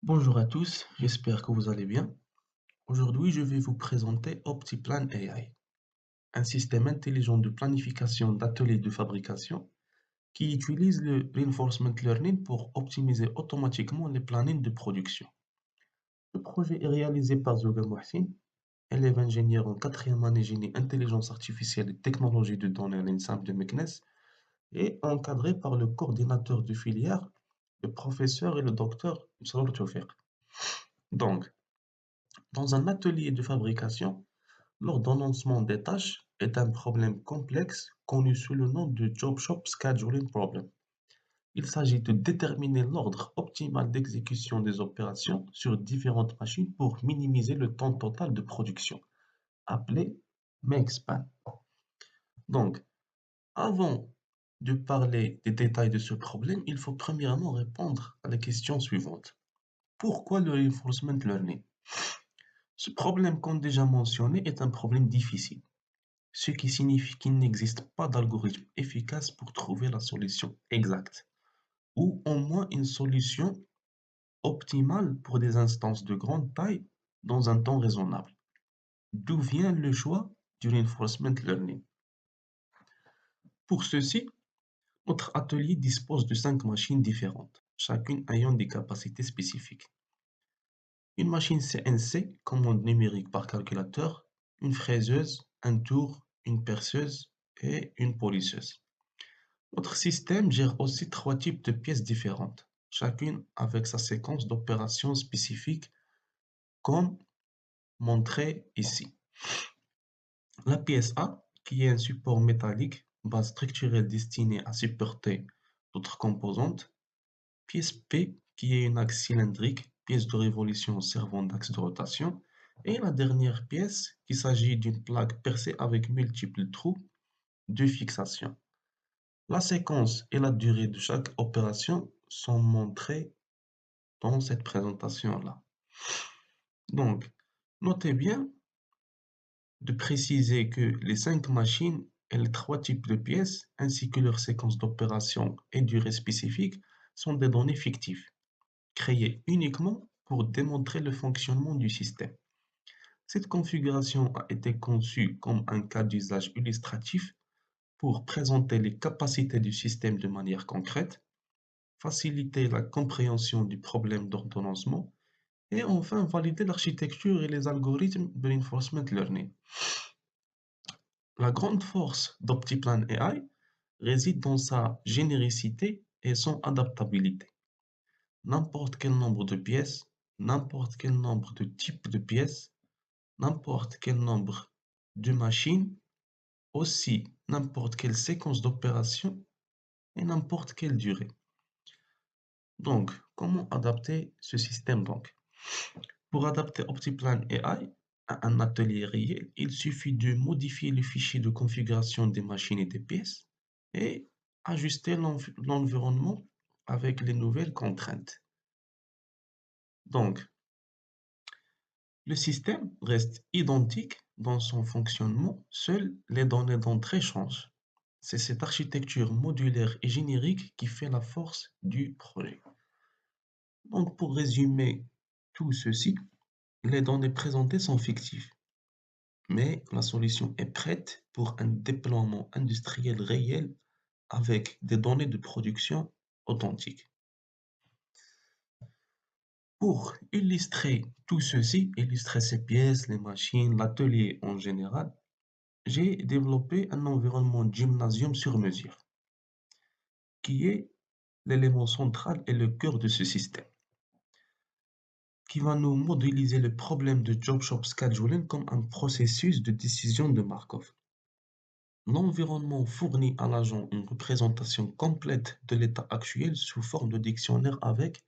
Bonjour à tous, j'espère que vous allez bien. Aujourd'hui, je vais vous présenter OptiPlan AI, un système intelligent de planification d'ateliers de fabrication qui utilise le reinforcement learning pour optimiser automatiquement les plannings de production. Le projet est réalisé par Zoga Mohsin, élève ingénieur en quatrième année génie intelligence artificielle et technologie de données à l'INSAP de Meknes, et encadré par le coordinateur de filière, le professeur et le docteur Msrour Tawfiq. Donc, dans un atelier de fabrication, l'ordonnancement des tâches est un problème complexe connu sous le nom de Job Shop Scheduling Problem. Il s'agit de déterminer l'ordre optimal d'exécution des opérations sur différentes machines pour minimiser le temps total de production, appelé makespan. Donc, avant de parler des détails de ce problème, il faut premièrement répondre à la question suivante. Pourquoi le reinforcement learning? Ce problème qu'on déjà mentionné est un problème difficile, ce qui signifie qu'il n'existe pas d'algorithme efficace pour trouver la solution exacte, ou au moins une solution optimale pour des instances de grande taille dans un temps raisonnable. D'où vient le choix du reinforcement learning? Pour ceci, notre atelier dispose de 5 machines différentes, chacune ayant des capacités spécifiques. Une machine CNC, commande numérique par calculateur, une fraiseuse, un tour, une perceuse et une polisseuse. Notre système gère aussi 3 types de pièces différentes, chacune avec sa séquence d'opérations spécifiques, comme montré ici. La pièce A, qui est un support métallique, base structurelle destinée à supporter d'autres composantes. Pièce P, qui est une axe cylindrique, pièce de révolution servant d'axe de rotation. Et la dernière pièce, qu'il s'agit d'une plaque percée avec multiples trous de fixation. La séquence et la durée de chaque opération sont montrées dans cette présentation-là. Donc, notez bien de préciser que les 5 machines et les 3 types de pièces, ainsi que leurs séquences d'opération et durée spécifiques, sont des données fictives, créées uniquement pour démontrer le fonctionnement du système. Cette configuration a été conçue comme un cas d'usage illustratif pour présenter les capacités du système de manière concrète, faciliter la compréhension du problème d'ordonnancement et enfin valider l'architecture et les algorithmes de reinforcement learning. La grande force d'OptiPlan AI réside dans sa généricité et son adaptabilité. N'importe quel nombre de pièces, n'importe quel nombre de types de pièces, n'importe quel nombre de machines, aussi n'importe quelle séquence d'opération et n'importe quelle durée. Donc, comment adapter ce système donc? Pour adapter OptiPlan AI à un atelier réel, il suffit de modifier le fichier de configuration des machines et des pièces et ajuster l'environnement avec les nouvelles contraintes. Donc, le système reste identique dans son fonctionnement, seules les données d'entrée changent. C'est cette architecture modulaire et générique qui fait la force du projet. Donc, pour résumer tout ceci, les données présentées sont fictives, mais la solution est prête pour un déploiement industriel réel avec des données de production authentiques. Pour illustrer tout ceci, illustrer ces pièces, les machines, l'atelier en général, j'ai développé un environnement gymnasium sur mesure, qui est l'élément central et le cœur de ce système, qui va nous modéliser le problème de Job Shop Scheduling comme un processus de décision de Markov. L'environnement fournit à l'agent une représentation complète de l'état actuel sous forme de dictionnaire avec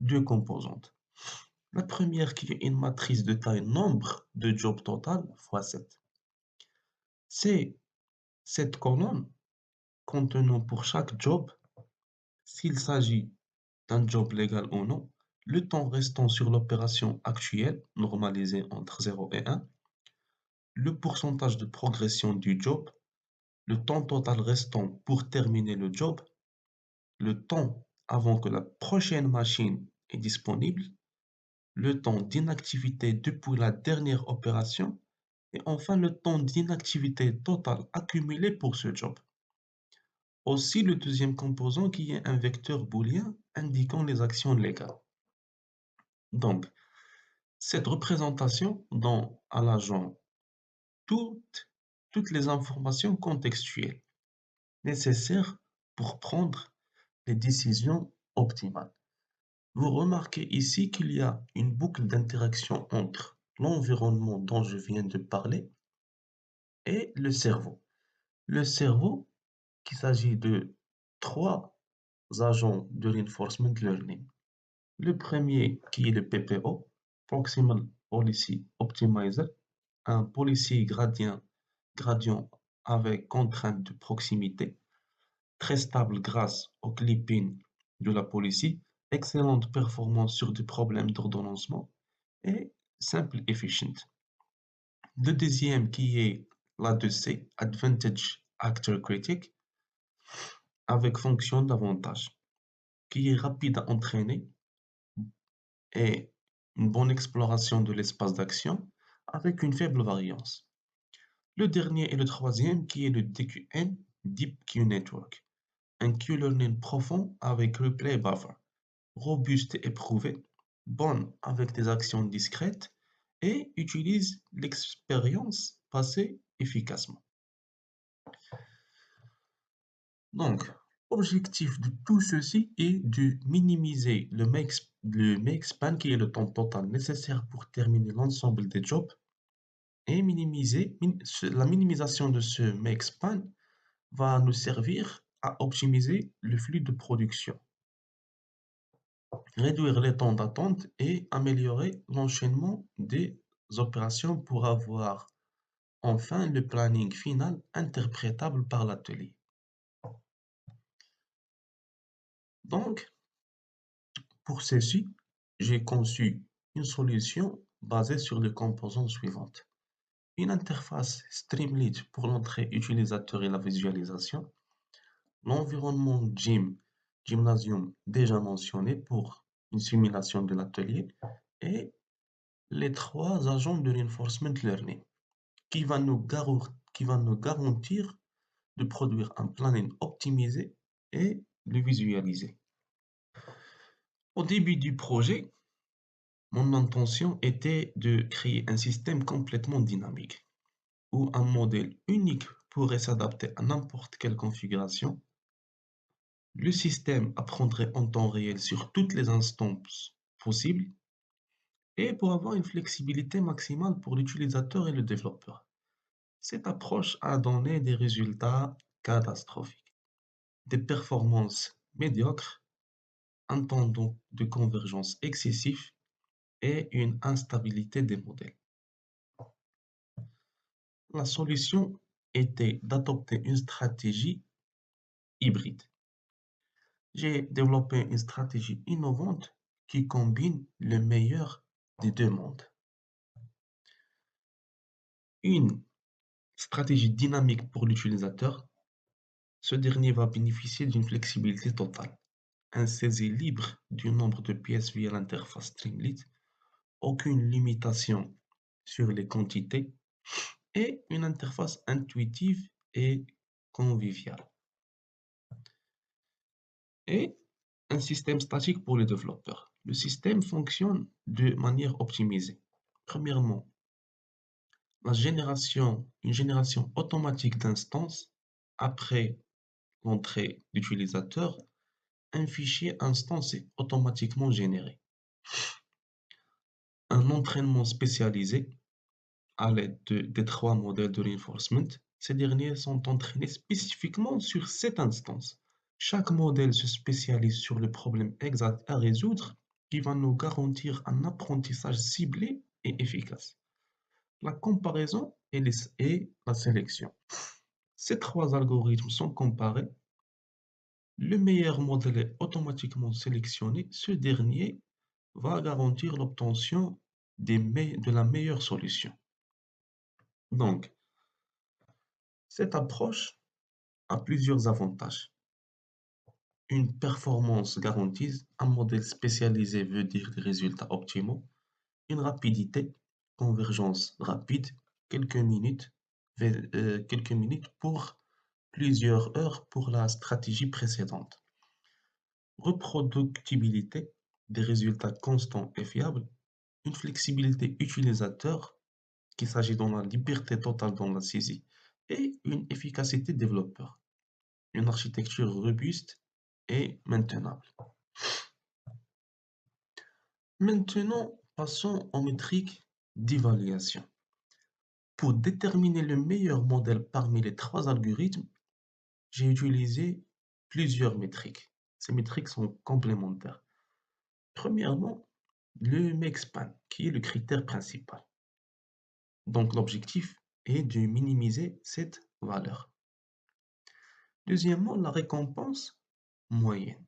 2 composantes. La première qui est une matrice de taille nombre de jobs total fois 7. C'est cette colonne contenant pour chaque job, s'il s'agit d'un job légal ou non, le temps restant sur l'opération actuelle, normalisé entre 0 et 1, le pourcentage de progression du job, le temps total restant pour terminer le job, le temps avant que la prochaine machine est disponible, le temps d'inactivité depuis la dernière opération et enfin le temps d'inactivité totale accumulé pour ce job. Aussi le deuxième composant qui est un vecteur booléen indiquant les actions légales. Donc, cette représentation donne à l'agent toutes, toutes les informations contextuelles nécessaires pour prendre les décisions optimales. Vous remarquez ici qu'il y a une boucle d'interaction entre l'environnement dont je viens de parler et le cerveau. Le cerveau, qu'il s'agit de trois agents de reinforcement learning. Le premier qui est le PPO, Proximal Policy Optimizer, un policier gradient avec contrainte de proximité, très stable grâce au clipping de la policy, excellente performance sur des problèmes d'ordonnancement et simple efficient. Le deuxième qui est l'ADC, Advantage Actor Critic, avec fonction d'avantage, qui est rapide à entraîner et une bonne exploration de l'espace d'action avec une faible variance. Le dernier et le troisième qui est le DQN, Deep Q Network, un Q-learning profond avec replay buffer, robuste et éprouvé, bonne avec des actions discrètes et utilise l'expérience passée efficacement. Donc, l'objectif de tout ceci est de minimiser le make span qui est le temps total nécessaire pour terminer l'ensemble des jobs et la minimisation de ce make span va nous servir à optimiser le flux de production, réduire les temps d'attente et améliorer l'enchaînement des opérations pour avoir enfin le planning final interprétable par l'atelier. Donc, pour ceci, j'ai conçu une solution basée sur les composantes suivantes. Une interface Streamlit pour l'entrée utilisateur et la visualisation, l'environnement Gymnasium déjà mentionné pour une simulation de l'atelier, et les trois agents de reinforcement learning qui va nous garantir de produire un planning optimisé et le visualiser. Au début du projet, mon intention était de créer un système complètement dynamique, où un modèle unique pourrait s'adapter à n'importe quelle configuration. Le système apprendrait en temps réel sur toutes les instances possibles et pour avoir une flexibilité maximale pour l'utilisateur et le développeur. Cette approche a donné des résultats catastrophiques, des performances médiocres, un temps de convergence excessif et une instabilité des modèles. La solution était d'adopter une stratégie hybride. J'ai développé une stratégie innovante qui combine le meilleur des deux mondes. Une stratégie dynamique pour l'utilisateur. Ce dernier va bénéficier d'une flexibilité totale, un saisie libre du nombre de pièces via l'interface Streamlit, aucune limitation sur les quantités et une interface intuitive et conviviale. Et un système statique pour les développeurs. Le système fonctionne de manière optimisée. Premièrement, une génération automatique d'instances après l'entrée d'utilisateur. Un fichier instance est automatiquement généré. Un entraînement spécialisé à l'aide des trois modèles de reinforcement. Ces derniers sont entraînés spécifiquement sur cette instance. Chaque modèle se spécialise sur le problème exact à résoudre qui va nous garantir un apprentissage ciblé et efficace. La comparaison et la sélection. Ces trois algorithmes sont comparés. Le meilleur modèle est automatiquement sélectionné. Ce dernier va garantir l'obtention de la meilleure solution. Donc, cette approche a plusieurs avantages. une performance garantie. Un modèle spécialisé veut dire des résultats optimaux. Une rapidité, convergence rapide, quelques minutes, quelques minutes pour plusieurs heures pour la stratégie précédente. Reproductibilité, des résultats constants et fiables. Une flexibilité utilisateur, qu'il s'agit dans la liberté totale dans la saisie. Et une efficacité développeur, une architecture robuste et maintenable. Maintenant, passons aux métriques d'évaluation. Pour déterminer le meilleur modèle parmi les trois algorithmes, j'ai utilisé plusieurs métriques. Ces métriques sont complémentaires. Premièrement, le makespan, qui est le critère principal. Donc l'objectif est de minimiser cette valeur. Deuxièmement, la récompense moyenne,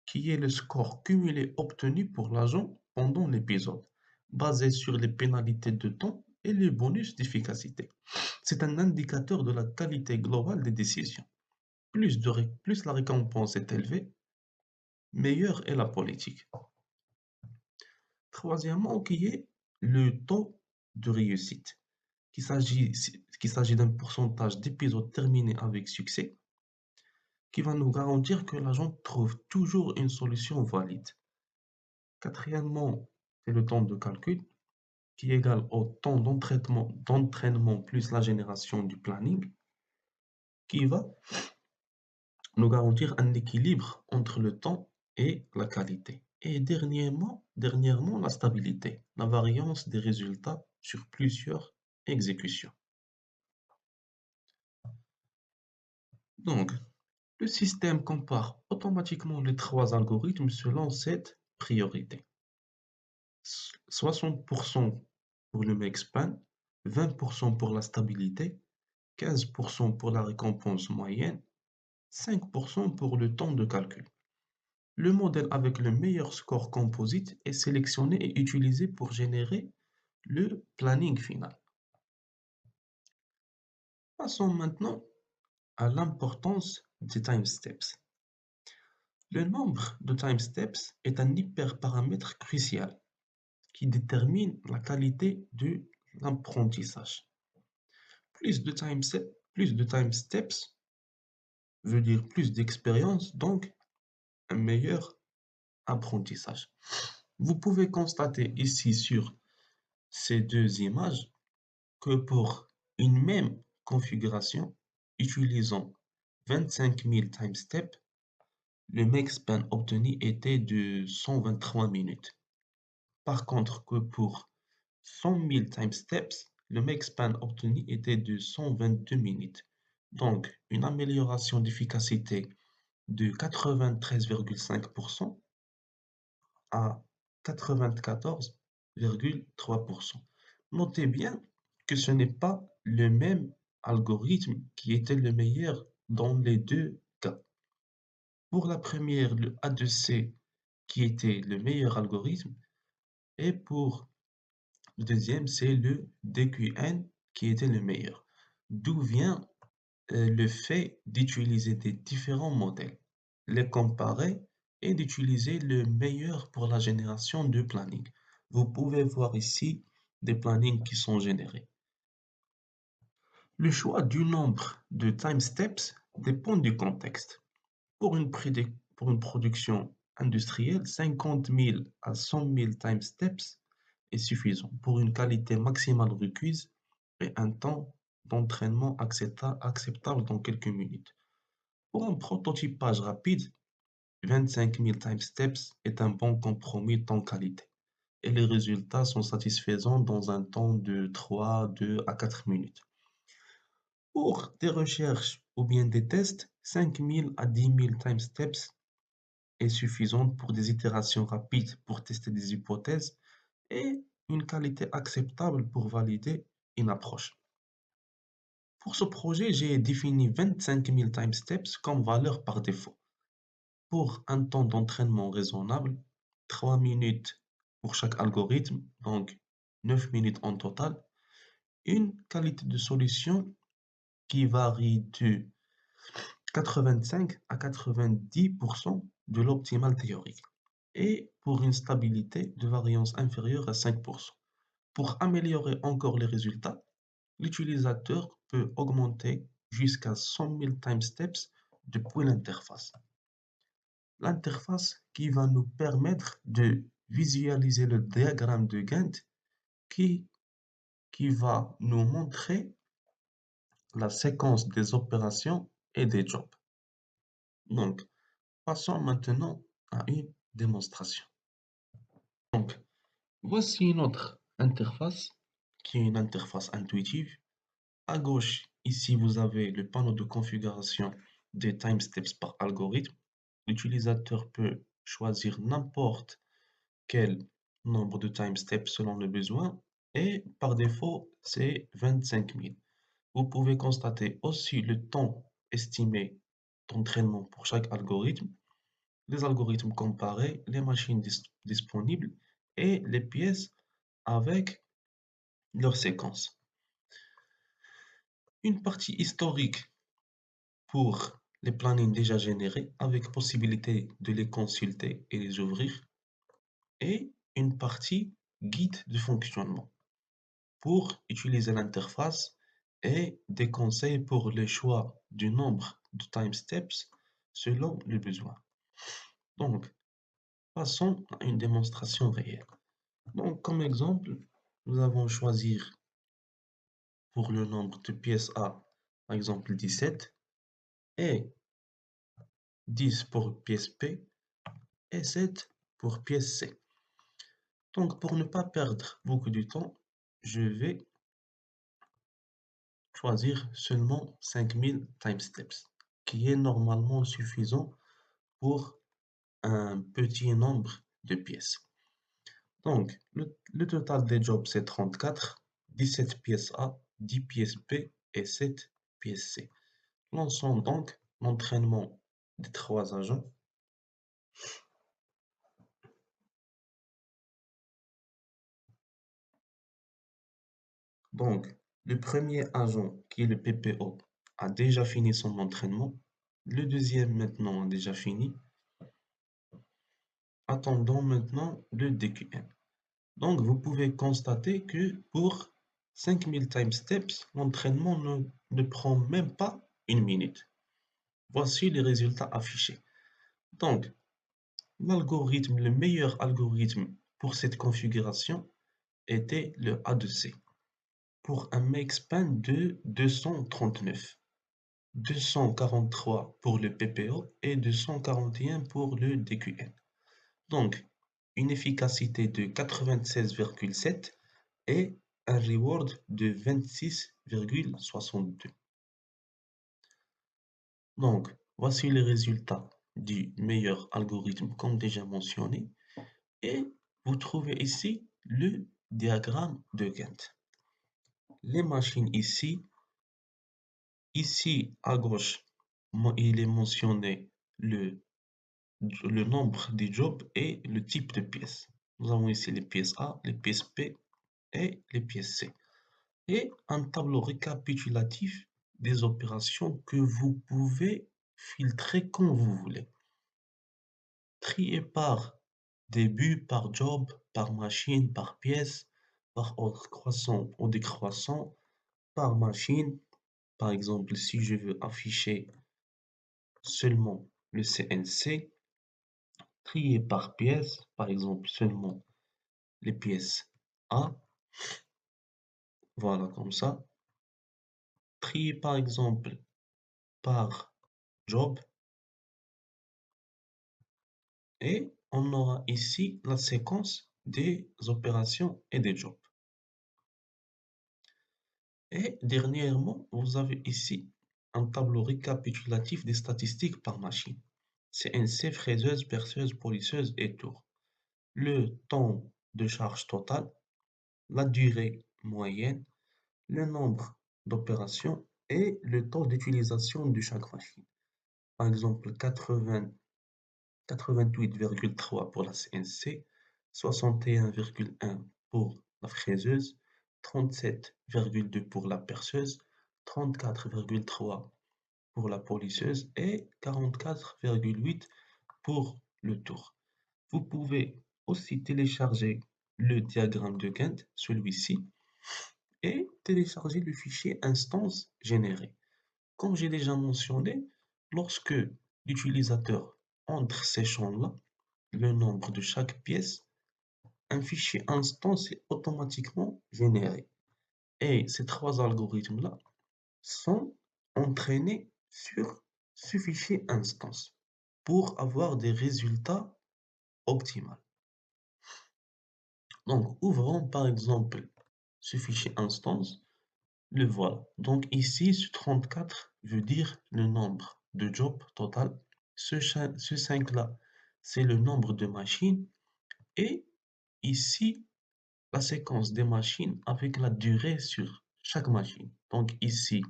qui est le score cumulé obtenu pour l'agent pendant l'épisode, basé sur les pénalités de temps et les bonus d'efficacité. C'est un indicateur de la qualité globale des décisions. Plus la récompense est élevée, meilleure est la politique. Troisièmement, qui est le taux de réussite, qu'il s'agit d'un pourcentage d'épisodes terminés avec succès, qui va nous garantir que l'agent trouve toujours une solution valide. Quatrièmement, c'est le temps de calcul, qui est égal au temps d'entraînement plus la génération du planning, qui va nous garantir un équilibre entre le temps et la qualité. Et dernièrement, la stabilité, la variance des résultats sur plusieurs exécutions. Donc, le système compare automatiquement les trois algorithmes selon cette priorité. 60% pour le make-span, 20% pour la stabilité, 15% pour la récompense moyenne, 5% pour le temps de calcul. Le modèle avec le meilleur score composite est sélectionné et utilisé pour générer le planning final. Passons maintenant à l'importance des time steps. Le nombre de time steps est un hyperparamètre crucial qui détermine la qualité de l'apprentissage. Plus de time steps veut dire plus d'expérience, donc un meilleur apprentissage. Vous pouvez constater ici sur ces deux images que pour une même configuration utilisant 25 000 time steps, le make span obtenu était de 123 minutes. Par contre, que pour 100 000 time steps, le make span obtenu était de 122 minutes. Donc, une amélioration d'efficacité de 93,5% à 94,3%. Notez bien que ce n'est pas le même algorithme qui était le meilleur dans les deux cas. Pour la première, le A2C qui était le meilleur algorithme, et pour le deuxième, c'est le DQN qui était le meilleur. D'où vient le fait d'utiliser des différents modèles, les comparer et d'utiliser le meilleur pour la génération de planning. Vous pouvez voir ici des plannings qui sont générés. Le choix du nombre de time steps dépend du contexte. Pour une production industrielle, 50 000 à 100 000 time steps est suffisant pour une qualité maximale requise et un temps d'entraînement acceptable dans quelques minutes. Pour un prototypage rapide, 25 000 time steps est un bon compromis temps-qualité et les résultats sont satisfaisants dans un temps de 2 à 4 minutes. Pour des recherches ou bien des tests, 5 000 à 10 000 time steps est suffisante pour des itérations rapides pour tester des hypothèses et une qualité acceptable pour valider une approche. Pour ce projet, j'ai défini 25 000 time steps comme valeur par défaut. Pour un temps d'entraînement raisonnable, 3 minutes pour chaque algorithme, donc 9 minutes en total, une qualité de solution qui varie de 85 à 90% de l'optimal théorique et pour une stabilité de variance inférieure à 5%. Pour améliorer encore les résultats, l'utilisateur peut augmenter jusqu'à 100 000 timesteps depuis l'interface. L'interface qui va nous permettre de visualiser le diagramme de Gantt qui, qui va nous montrer la séquence des opérations et des jobs. Donc, passons maintenant à une démonstration. Donc, voici notre interface, qui est une interface intuitive. À gauche, ici, vous avez le panneau de configuration des timesteps par algorithme. L'utilisateur peut choisir n'importe quel nombre de timesteps selon le besoin et par défaut, c'est 25 000. Vous pouvez constater aussi le temps estimé d'entraînement pour chaque algorithme, les algorithmes comparés, les machines disponibles et les pièces avec leur séquence. Une partie historique pour les plannings déjà générés avec possibilité de les consulter et les ouvrir et une partie guide de fonctionnement pour utiliser l'interface et des conseils pour le choix du nombre de timesteps selon le besoin. Donc, passons à une démonstration réelle. Donc, comme exemple, nous allons choisir pour le nombre de pièces A, par exemple 17, et 10 pour pièce P, et 7 pour pièce C. Donc, pour ne pas perdre beaucoup de temps, je vais choisir seulement 5000 timesteps, qui est normalement suffisant pour un petit nombre de pièces. Donc, le total des jobs, c'est 34, 17 pièces A, 10 pièces B et 7 pièces C. Lançons donc l'entraînement des trois agents. Donc, le premier agent, qui est le PPO, a déjà fini son entraînement. Le deuxième, maintenant, a déjà fini. Attendons maintenant le DQN. Donc, vous pouvez constater que pour 5000 timesteps, l'entraînement ne prend même pas une minute. Voici les résultats affichés. Donc, l'algorithme, le meilleur algorithme pour cette configuration était le A2C pour un make span de 239, 243 pour le PPO et 241 pour le DQN. Donc, une efficacité de 96,7 et un reward de 26,62. Donc, voici les résultats du meilleur algorithme comme déjà mentionné. Et vous trouvez ici le diagramme de Gantt. Les machines ici à gauche, il est mentionné le nombre des jobs et le type de pièces. Nous avons ici les pièces A, les pièces P et les pièces C. Et un tableau récapitulatif des opérations que vous pouvez filtrer comme vous voulez. Trier par début, par job, par machine, par pièce, par ordre croissant ou décroissant, par machine. Par exemple, si je veux afficher seulement le CNC, trier par pièce, par exemple seulement les pièces A, voilà comme ça. Trier par exemple par job et on aura ici la séquence des opérations et des jobs. Et dernièrement, vous avez ici un tableau récapitulatif des statistiques par machine. CNC, fraiseuse, perceuse, polisseuse et tour. Le temps de charge total, la durée moyenne, le nombre d'opérations et le temps d'utilisation de chaque machine. Par exemple, 88,3 pour la CNC, 61,1 pour la fraiseuse, 37,2 pour la perceuse, 34,3 pour la polisseuse et 44,8 pour le tour. Vous pouvez aussi télécharger le diagramme de Gantt, celui-ci, et télécharger le fichier instance généré. Comme j'ai déjà mentionné, lorsque l'utilisateur entre ces champs-là, le nombre de chaque pièce, un fichier instance est automatiquement généré. Et ces trois algorithmes-là sont entraînés sur ce fichier instance pour avoir des résultats optimaux. Donc, ouvrons par exemple ce fichier instance, le voilà. Donc ici, ce 34 veut dire le nombre de jobs total. Ce 5-là, c'est le nombre de machines. Et ici, la séquence des machines avec la durée sur chaque machine. Donc ici,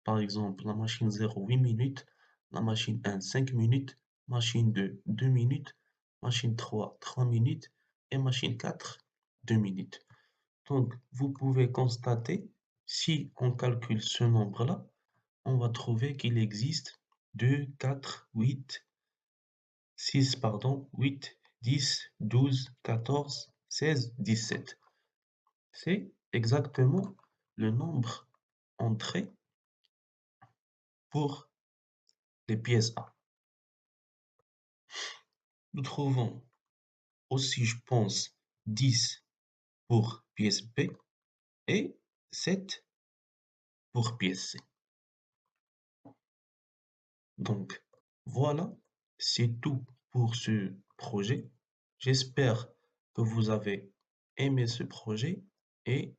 par exemple, la machine 0, 8 minutes, la machine 1, 5 minutes, machine 2, 2 minutes, machine 3, 3 minutes et machine 4, 2 minutes. Donc, vous pouvez constater, si on calcule ce nombre-là, on va trouver qu'il existe 2, 4, 8, 6, pardon, 8, 10, 12, 14, 16, 17. C'est exactement le nombre entré pour les pièces A. Nous trouvons aussi, je pense, 10 pour pièce B et 7 pour pièce C. Donc, voilà, c'est tout pour ce projet. J'espère que vous avez aimé ce projet et